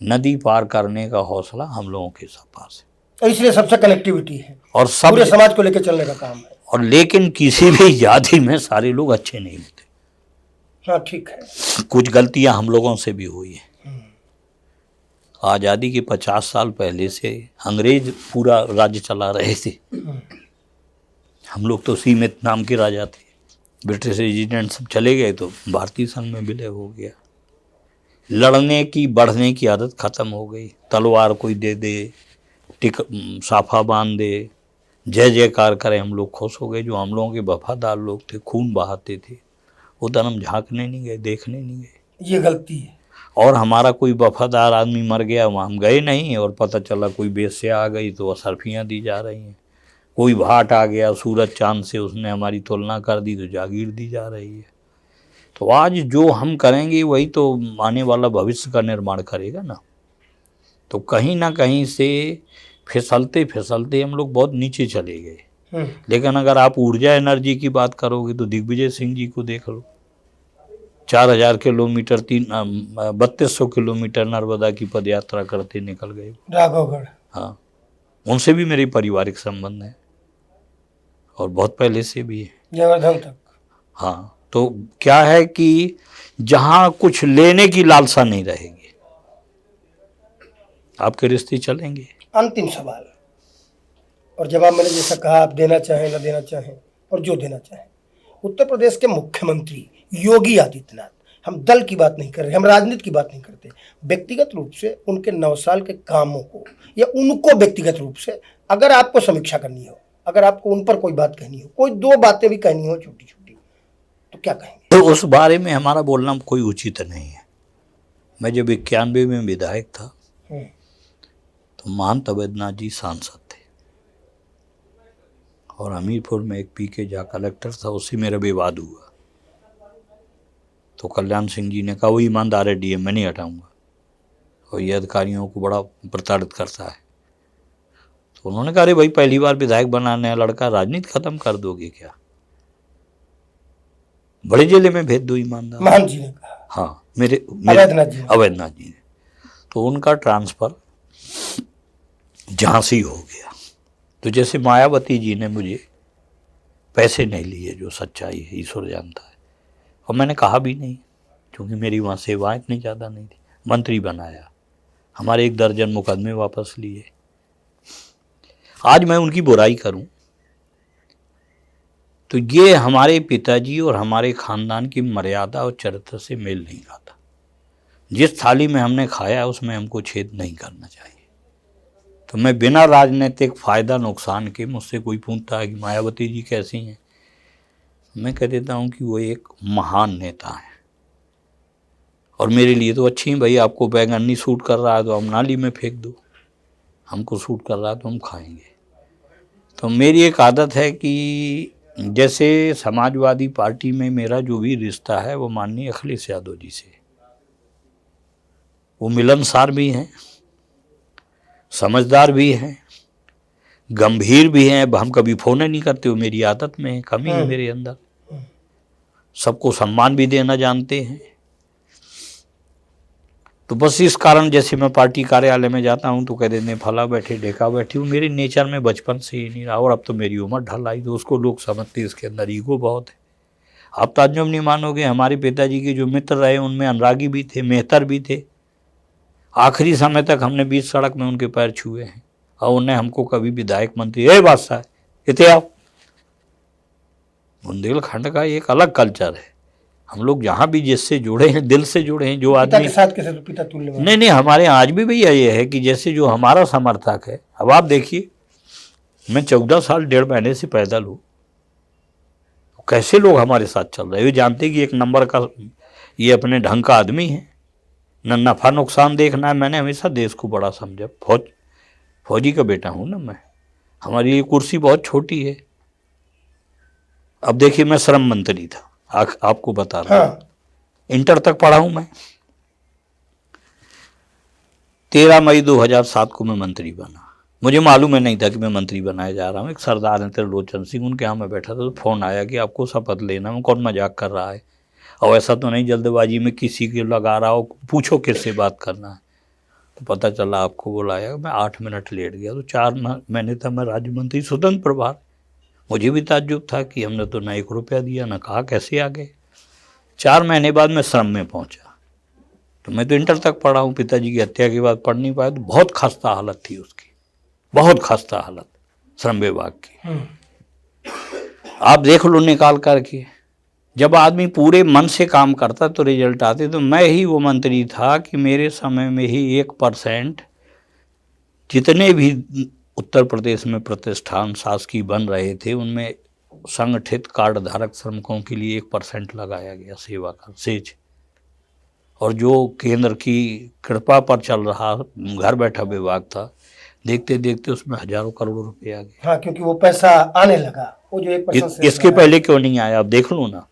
S1: नदी पार करने का हौसला हम लोगों के पास है।
S2: और इसलिए सबसे कनेक्टिविटी है
S1: और सब
S2: पूरे समाज को लेकर चलने का काम है।
S1: और लेकिन किसी भी जाति में सारे लोग अच्छे नहीं होते।
S2: हाँ ठीक है,
S1: कुछ गलतियां हम लोगों से भी हुई हैं। आज़ादी के 50 साल पहले से अंग्रेज पूरा राज्य चला रहे थे, हम लोग तो सीमित नाम के राजा थे। ब्रिटिश रेजिडेंट सब चले गए तो भारतीय संघ में विलय हो गया। लड़ने की बढ़ने की आदत खत्म हो गई। तलवार कोई दे दे, साफा बांध दे, जय जयकार करें, हम लोग खुश हो गए। जो हम लोगों के वफादार लोग थे, खून बहाते थे, उधर हम झांकने नहीं गए, देखने नहीं गए।
S2: ये गलती है।
S1: और हमारा कोई वफादार आदमी मर गया, वहाँ हम गए नहीं, और पता चला कोई बेस्या आ गई तो असरफियाँ दी जा रही हैं। कोई भाट आ गया सूरज चांद से, उसने हमारी तुलना कर दी तो जागीर दी जा रही है। तो आज जो हम करेंगे वही तो आने वाला भविष्य का निर्माण करेगा ना। तो कहीं ना कहीं से फिसलते फिसलते हम लोग बहुत नीचे चले गए। लेकिन अगर आप ऊर्जा एनर्जी की बात करोगे तो दिग्विजय सिंह जी को देख लो, 4000 किलोमीटर 3200 किलोमीटर नर्मदा की पद यात्रा करते निकल गए
S2: राघवगढ़।
S1: हाँ, उनसे भी मेरी पारिवारिक संबंध है और बहुत पहले से भी है,
S2: जयवर्धन तक।
S1: हाँ, तो क्या है कि जहाँ कुछ लेने की लालसा नहीं रहेगी, आपके रिश्ते चलेंगे।
S2: अंतिम सवाल और जवाब मैंने जैसा कहा, आप देना चाहें ना देना चाहें और जो देना चाहें। उत्तर प्रदेश के मुख्यमंत्री योगी आदित्यनाथ, हम दल की बात नहीं कर रहे, हम राजनीति की बात नहीं करते, व्यक्तिगत रूप से उनके 9 साल के कामों को या उनको व्यक्तिगत रूप से अगर आपको समीक्षा करनी हो, अगर आपको उन पर कोई बात कहनी हो, कोई 2 बातें भी कहनी हो छोटी छोटी, तो क्या कहेंगे?
S1: तो उस बारे में हमारा बोलना कोई उचित नहीं है। मैं जब 91 में विधायक था तो महंत अवैधनाथ जी सांसद थे और हमीरपुर में एक पीके झा कलेक्टर था, उससे मेरा विवाद हुआ। तो कल्याण सिंह जी ने कहा वो ईमानदार है डीएम, मैं नहीं हटाऊंगा और ये अधिकारियों को बड़ा प्रताड़ित करता है। तो उन्होंने कहा अरे भाई पहली बार विधायक बना नया लड़का, राजनीति खत्म कर दोगे क्या, बड़े जिले में भेज दो ईमानदार।
S2: महंत जी ने कहा।
S1: हाँ, मेरे
S2: अवैधनाथ जी ने।
S1: तो उनका ट्रांसफर झांसी हो गया। तो जैसे मायावती जी ने मुझे पैसे नहीं लिए, जो सच्चाई है ईश्वर जानता है, और मैंने कहा भी नहीं क्योंकि मेरी वहाँ सेवाएं इतनी ज़्यादा नहीं थी। मंत्री बनाया, हमारे 1 दर्जन मुकदमे वापस लिए। आज मैं उनकी बुराई करूं तो ये हमारे पिताजी और हमारे खानदान की मर्यादा और चरित्र से मेल नहीं खाता। जिस थाली में हमने खाया उसमें हमको छेद नहीं करना चाहिए। तो मैं बिना राजनीतिक फ़ायदा नुकसान के, मुझसे कोई पूछता है कि मायावती जी कैसी हैं, मैं कह देता हूँ कि वो एक महान नेता है और मेरे लिए तो अच्छी हैं। भाई आपको बैगन नहीं सूट कर रहा है तो हम नाली में फेंक दो, हमको सूट कर रहा है तो हम खाएंगे। तो मेरी एक आदत है कि जैसे समाजवादी पार्टी में मेरा जो भी रिश्ता है वो माननीय अखिलेश यादव जी से, वो मिलनसार भी हैं, समझदार भी हैं, गंभीर भी हैं। हम कभी फ़ोन नहीं करते, वो मेरी आदत में है, कमी है मेरे अंदर। सबको सम्मान भी देना जानते हैं। तो बस इस कारण जैसे मैं पार्टी कार्यालय में जाता हूं तो कह देते हैं फला बैठे ढेका बैठी हूँ। मेरे नेचर में बचपन से ही नहीं रहा और अब तो मेरी उम्र ढल आई तो उसको लोग समझते इसके अंदर ईगो बहुत है। आप ताज्जुब नहीं मानोगे, हमारे पिताजी के जो मित्र रहे उनमें अनुरागी भी थे, मेहतर भी थे। आखिरी समय तक हमने बीच सड़क में उनके पैर छुए हैं और उन्हें हमको कभी विधायक मंत्री ए बादशाह इतने आओ। बुंदेलखंड का एक अलग कल्चर है। हम लोग जहाँ भी जिससे जुड़े हैं दिल से जुड़े हैं। जो आदमी
S2: के साथ कैसे, तो पिता तुल्य
S1: नहीं, हमारे आज भी भैया ये है कि जैसे जो हमारा समर्थक है, अब आप देखिए मैं 14 साल 1.5 महीने से पैदल हूँ, कैसे लोग हमारे साथ चल रहे हैं। ये जानते कि एक नंबर का ये अपने ढंग का आदमी है, न नफ़ा नुकसान देखना है। मैंने हमेशा देश को बड़ा समझा, फौजी का बेटा हूँ ना मैं, हमारी ये कुर्सी बहुत छोटी है। अब देखिए मैं श्रम मंत्री था, आपको बता रहा हूँ। इंटर तक पढ़ा हूँ मैं। 13 मई 2007 को मैं मंत्री बना। मुझे मालूम है नहीं था कि मैं मंत्री बनाया जा रहा हूँ। एक सरदार हैं त्रिलोचन सिंह, उनके यहाँ मैं बैठा था तो फ़ोन आया कि आपको शपथ लेना। मैं कौन मजाक कर रहा है, और ऐसा तो नहीं जल्दबाजी में किसी के लगा रहा हो, पूछो किससे बात करना है। तो पता चला आपको बुलाया, मैं 8 मिनट लेट गया। तो 4 महीने था मैं राज्य मंत्री स्वतंत्र प्रभार। मुझे भी ताज्जुब था कि हमने तो ना 1 रुपया दिया, ना कहा कैसे आ गए। 4 महीने बाद मैं श्रम में पहुंचा। तो मैं तो इंटर तक पढ़ा हूँ, पिताजी की हत्या के बाद पढ़ नहीं पाया। तो बहुत खस्ता हालत थी उसकी, बहुत खस्ता हालत श्रम विभाग की। आप देख लो निकाल करके, जब आदमी पूरे मन से काम करता तो रिजल्ट आते। तो मैं ही वो मंत्री था कि मेरे समय में ही 1% जितने भी उत्तर प्रदेश में प्रतिष्ठान शासकीय बन रहे थे उनमें संगठित कार्ड धारक श्रमिकों के लिए 1% लगाया गया सेवा कर सेज। और जो केंद्र की कृपा पर चल रहा घर बैठा विभाग था, देखते देखते उसमें हजारों करोड़ रुपए आ गए।
S2: हाँ, क्योंकि वो पैसा आने लगा, वो जो 1% से
S1: इसके पहले क्यों नहीं आया आप देख लो ना।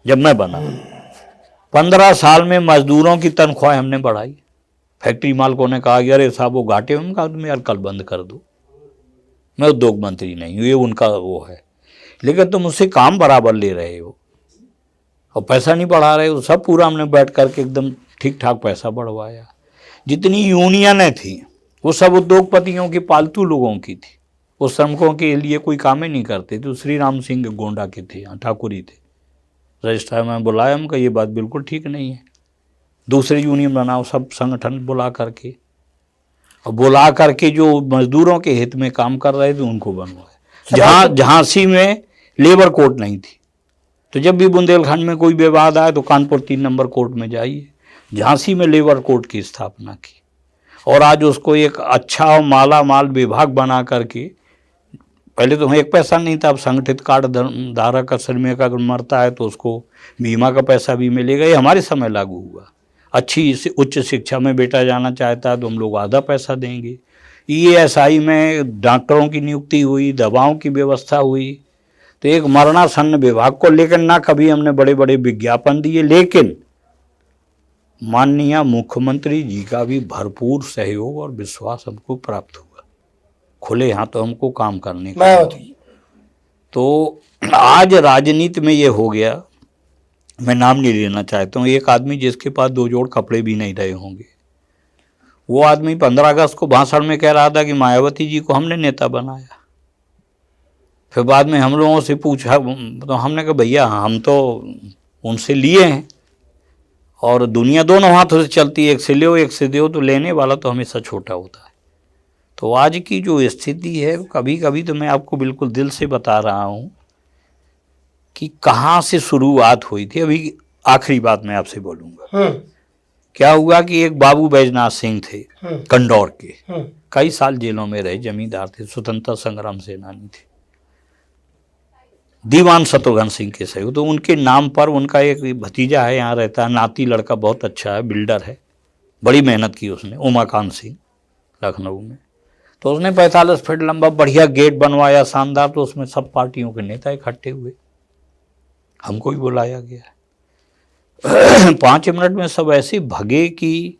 S1: जब मैं बना 15 साल में मजदूरों की तनख्वाह हमने बढ़ाई। फैक्ट्री मालिकों ने कहा कि अरे साहब वो घाटे में, कहा तुम यार कल बंद कर दो, मैं उद्योग मंत्री नहीं हूँ, ये उनका वो है, लेकिन तुम उससे काम बराबर ले रहे हो और पैसा नहीं बढ़ा रहे हो। सब पूरा हमने बैठ करके एकदम ठीक ठाक पैसा बढ़वाया। जितनी यूनियनें थी वो सब उद्योगपतियों की, पालतू लोगों की थी, वो श्रमिकों के लिए कोई काम ही नहीं करते थे। श्री राम सिंह गोंडा के थे, ठाकुरी थे, रजिस्ट्रार में बुलाया, हमका ये बात बिल्कुल ठीक नहीं है, दूसरे यूनियन बनाओ। सब संगठन बुला करके और बुला करके जो मजदूरों के हित में काम कर रहे थे उनको बनवाए। झांसी में लेबर कोर्ट नहीं थी, तो जब भी बुंदेलखंड में कोई विवाद आए तो कानपुर 3 नंबर कोर्ट में जाइए। झांसी में लेबर कोर्ट की स्थापना की और आज उसको एक अच्छा और माला माल विभाग बना करके, पहले तो 1 पैसा नहीं था, अब संगठित कार्ड धारक का श्रमिक अगर मरता है तो उसको बीमा का पैसा भी मिलेगा। ये हमारे समय लागू हुआ। अच्छी उच्च शिक्षा में बेटा जाना चाहता है तो हम लोग आधा पैसा देंगे। ESI में डॉक्टरों की नियुक्ति हुई, दवाओं की व्यवस्था हुई। तो एक मरणासन्न विभाग को लेकर ना कभी हमने बड़े बड़े विज्ञापन दिए, लेकिन माननीय मुख्यमंत्री जी का भी भरपूर सहयोग और विश्वास हमको प्राप्त हुआ, खुले हाथों हमको काम करने का। तो आज राजनीति में ये हो गया, मैं नाम नहीं लेना चाहता हूँ, एक आदमी जिसके पास 2 जोड़ कपड़े भी नहीं रहे होंगे, वो आदमी 15 अगस्त को भाषण में कह रहा था कि मायावती जी को हमने नेता बनाया। फिर बाद में हम लोगों से पूछा तो हमने कहा भैया हम तो उनसे लिए हैं और दुनिया दोनों हाथों से चलती है, एक से लो एक से दो, तो लेने वाला तो हमेशा छोटा होता है। तो आज की जो स्थिति है, कभी कभी तो मैं आपको बिल्कुल दिल से बता रहा हूँ कि कहाँ से शुरुआत हुई थी। अभी आखिरी बात मैं आपसे बोलूँगा। क्या हुआ कि एक बाबू बैजनाथ सिंह थे कंदौर के, कई साल जेलों में रहे, जमींदार थे, स्वतंत्रता संग्राम सेनानी थे, दीवान शत्रुघ्न सिंह के सहयोग। तो उनके नाम पर उनका एक भतीजा है, यहाँ रहता है, नाती लड़का बहुत अच्छा है, बिल्डर है, बड़ी मेहनत की उसने, उमाकांत सिंह, लखनऊ में। तो उसने 45 फीट लंबा बढ़िया गेट बनवाया शानदार। तो उसमें सब पार्टियों के नेता इकट्ठे हुए, हमको भी बुलाया गया। 5 मिनट में सब ऐसे भगे कि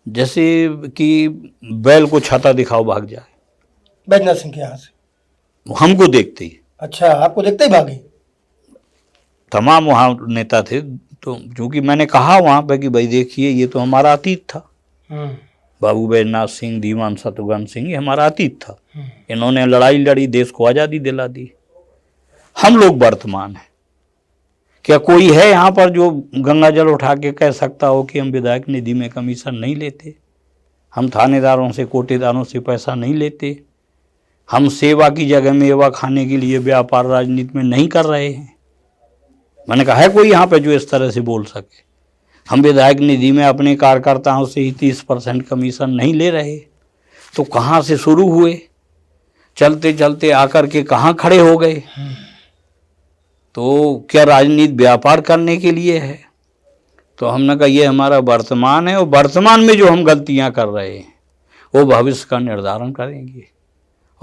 S1: जैसे कि बैल को छाता दिखाओ भाग जाए।
S2: बैजनाथ सिंह के यहाँ से
S1: हमको देखते ही।
S2: अच्छा, आपको देखते ही भागे?
S1: तमाम वहाँ नेता थे। तो क्योंकि मैंने कहा वहाँ पे कि भाई देखिए ये तो हमारा अतीत था, बाबू बैजनाथ सिंह, दीवान शत्रुघ्न सिंह, ये हमारा अतीत था। इन्होंने लड़ाई लड़ी, देश को आज़ादी दिला दी। हम लोग वर्तमान हैं। क्या कोई है यहाँ पर जो गंगा जल उठा के कह सकता हो कि हम विधायक निधि में कमीशन नहीं लेते, हम थानेदारों से, कोटेदारों से पैसा नहीं लेते, हम सेवा की जगह मेवा खाने के लिए व्यापार राजनीति में नहीं कर रहे हैं? मैंने कहा है कोई यहाँ पे जो इस तरह से बोल सके? हम विधायक निधि में अपने कार्यकर्ताओं से ही 30% कमीशन नहीं ले रहे। तो कहाँ से शुरू हुए, चलते चलते आकर के कहाँ खड़े हो गए? तो क्या राजनीति व्यापार करने के लिए है? तो हमने कहा ये हमारा वर्तमान है और वर्तमान में जो हम गलतियां कर रहे हैं वो भविष्य का निर्धारण करेंगे।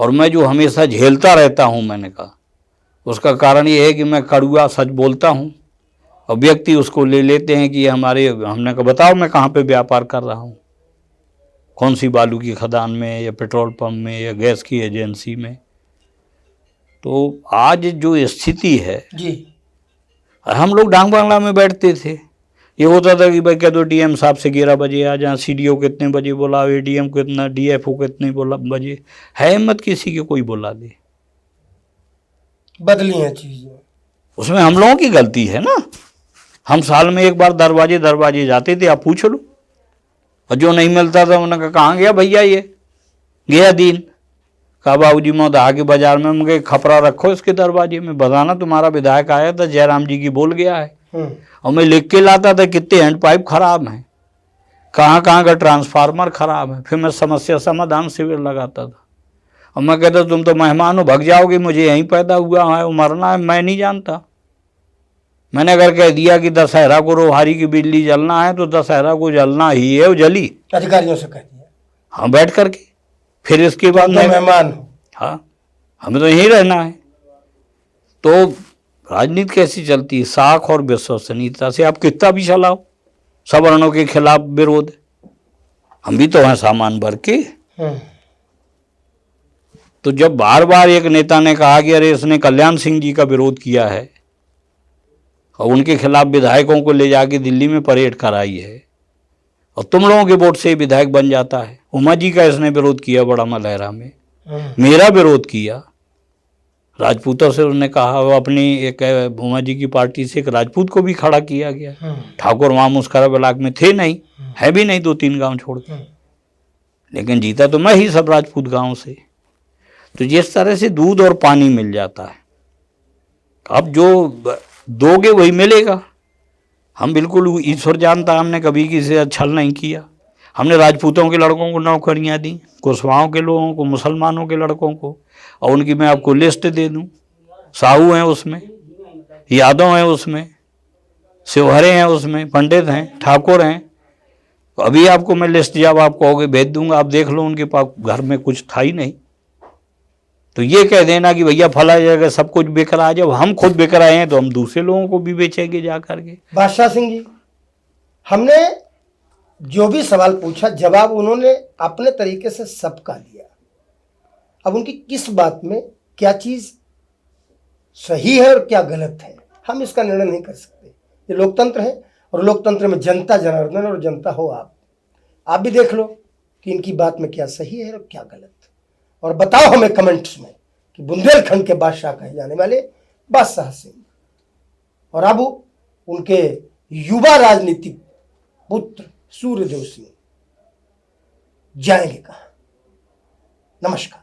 S1: और मैं जो हमेशा झेलता रहता हूं, मैंने कहा उसका कारण ये है कि मैं कड़वा सच बोलता हूं और व्यक्ति उसको ले लेते हैं कि ये हमारे, हमने कहा बताओ मैं कहाँ पे व्यापार कर रहा हूँ, कौन सी बालू की खदान में या पेट्रोल पंप में या गैस की एजेंसी में। तो आज जो स्थिति है
S2: जी,
S1: और हम लोग डांग बांग्ला में बैठते थे। ये होता था कि भाई कह दो डीएम साहब से 11 बजे आ जाए, सीडीओ को इतने बजे बुलाओ, एडीएम को इतना, डीएफओ को इतने बजे। है हिम्मत किसी की कोई बुला दे?
S2: बदली हैं चीजें।
S1: उसमें हम लोगों की गलती है ना। हम साल में एक बार दरवाजे जाते थे, आप पूछ लो। और जो नहीं मिलता था उन्होंने कहा कहाँ गया भैया, ये गया दिन। कहा बाबूजी मैं दहा के बाजार में, मुझे खपरा रखो इसके दरवाजे में, बताना तुम्हारा विधायक आया था, जयराम जी की बोल गया है। और मैं लिख के लाता था कितने हैंड पाइप खराब हैं, कहाँ कहाँ का ट्रांसफार्मर खराब है। फिर मैं समस्या समाधान शिविर लगाता था। और मैं कहता तुम तो मेहमान हो, भग जाओगे, मुझे यहीं पैदा हुआ है, मरना है, मैं नहीं जानता। मैंने अगर कह दिया कि दशहरा को रोहारी की बिजली जलना है तो दशहरा को जलना ही है, वो जली।
S2: अधिकारियों से कह दिया,
S1: हाँ, बैठ करके। फिर इसके बाद
S2: मैं मेहमान हूँ,
S1: हाँ, हमें तो यहीं रहना है। तो राजनीति कैसी चलती है? साख और विश्वसनीयता से आप कितना भी चलाओ, सवर्णों के खिलाफ विरोध। हम भी तो हैं सामान भर के। तो जब बार बार एक नेता ने कहा कि अरे इसने कल्याण सिंह जी का विरोध किया है और उनके खिलाफ विधायकों को ले जाके दिल्ली में परेड कराई है, और तुम लोगों के वोट से विधायक बन जाता है। उमा जी का इसने विरोध किया बड़ा मलहरा में, मेरा विरोध किया, राजपूतों से उन्होंने कहा, वो अपनी एक उमा जी की पार्टी से एक राजपूत को भी खड़ा किया गया। ठाकुर वहाँ मुस्करा ब्लॉक में थे नहीं, है भी नहीं, 2-3 गांव छोड़ के। लेकिन जीता तो मैं ही सब राजपूत गांव से। तो जिस तरह से दूध और पानी मिल जाता है, अब जो दोगे वही मिलेगा। हम बिल्कुल, ईश्वर जानता, हमने कभी किसी से छल नहीं किया। हमने राजपूतों के लड़कों को नौकरियां दी, कुशवाहों के लोगों को, मुसलमानों के लड़कों को, और उनकी मैं आपको लिस्ट दे दूं। साहू हैं उसमें, यादव हैं उसमें, शिवहरे हैं उसमें, पंडित हैं, ठाकुर हैं। तो अभी आपको मैं लिस्ट जब आप कहोगे भेज दूंगा, आप देख लो, उनके पास घर में कुछ था ही नहीं। तो ये कह देना कि भैया फला जगह सब कुछ बिक रहा है, जब हम खुद बिक रहे हैं तो हम दूसरे लोगों को भी बेचेंगे जा करके।
S2: बादशाह सिंह जी, हमने जो भी सवाल पूछा जवाब उन्होंने अपने तरीके से सबका दिया। अब उनकी किस बात में क्या चीज सही है और क्या गलत है, हम इसका निर्णय नहीं कर सकते। ये लोकतंत्र है, और लोकतंत्र में जनता जनार्दन और जनता हो आप भी देख लो कि इनकी बात में क्या सही है और क्या गलत। और बताओ हमें कमेंट्स में कि बुंदेलखंड के बादशाह कहे जाने वाले बादशाह सिंह और अब उनके युवा राजनीतिक पुत्र सूर्यदेव सिंह जाएंगे कहाँ। नमस्कार।